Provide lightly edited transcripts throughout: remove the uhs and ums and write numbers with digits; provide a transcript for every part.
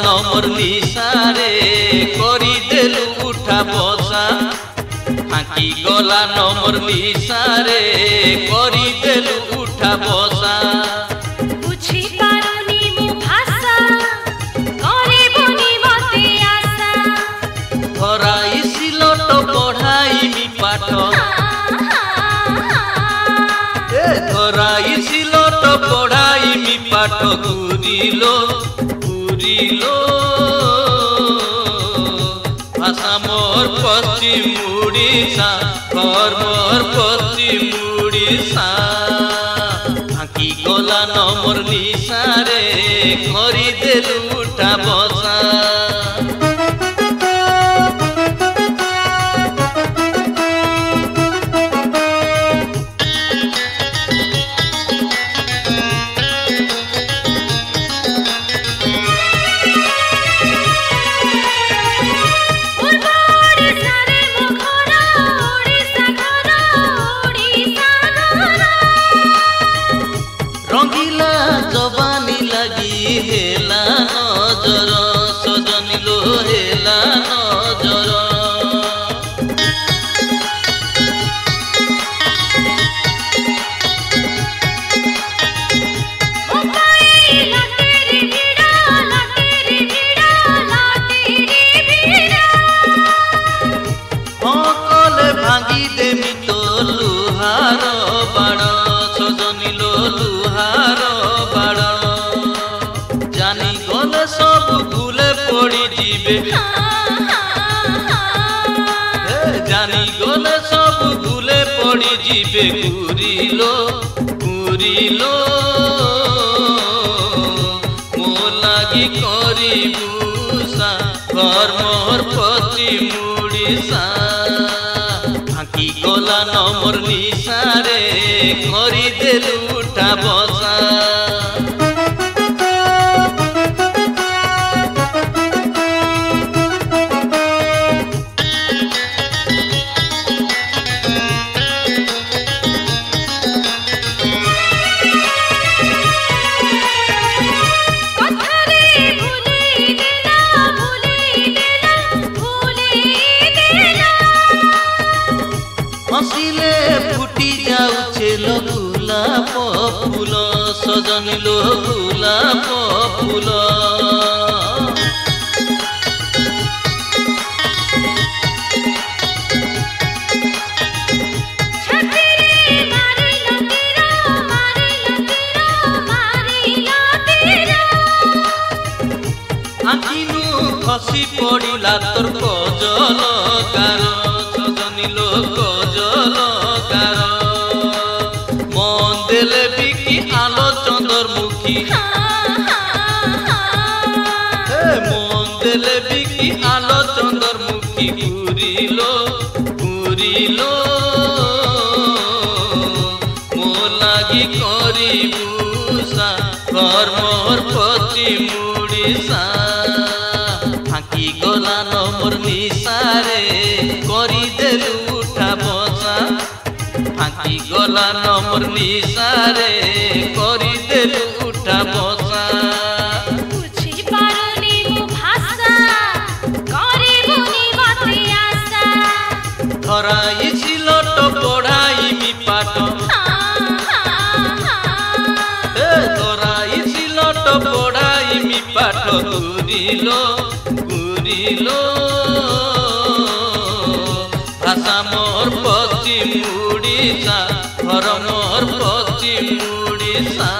नमर निशारे करी देलु उठा बसा फांकी गला नमर निशारे करी देलु उठा बसा बुझी पारुनी मु भाषा करे बनी मते आशा धराई सिलट पढ़ाई मी पाठ धराई सिलट पढ़ाई मी पाठ गुरिलो भाषा मोर पश्चिम उड़ीसा घर मोर पश्चिम उड़ीसा फांकी गला नमर निशारे करी देलु उठा बसा रंगीला जवानी लगी हेला नजर सजनी लो हेला नजर कले भांगी देमी तो लुहार बाड़ सजनी लो लुहार बाड़ जानी गले सब भूले पड़ी जीवे जानी गले सब भूले पड़ी जीवे घूरिलो मो लागी करी बुसा घर मोर पश्चिम उड़ीसा फांकी गला नमर निशारे करी देलु उठा बसा हसिले फुटी जाउछे लो गुलाब फूल सजनी लो गुलाब फूल आखिनु खसी पड़िला तोर कजल गार सजनी लो कजल गार मन देले बिकी आलो चंदर मुखी मन देले बिकी आलो चंदर मुखी घूरिलो मो लागी करी बुसा घर मोर पश्चिम उड़ीसा फांकी गला नमर निशारे करी देलु उठा बसा फांकी गला नमर निशारे करी देलु उठा बसा बुझी पारुनी मु भाषा करे बनी मते आशा धराई सिलट पढ़ाई मी पाठ धराई सिलट पढ़ाई मी पाठ घूरिलो भाषा मोर पश्चिम उड़ीसा घर मोर पश्चिम उड़ीसा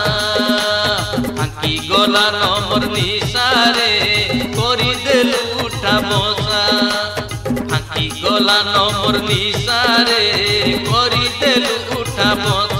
फांकी गला नमर निशारे करी देलु उठा बसा फांकी गला नमर निशारे करी देलु उठा बसा।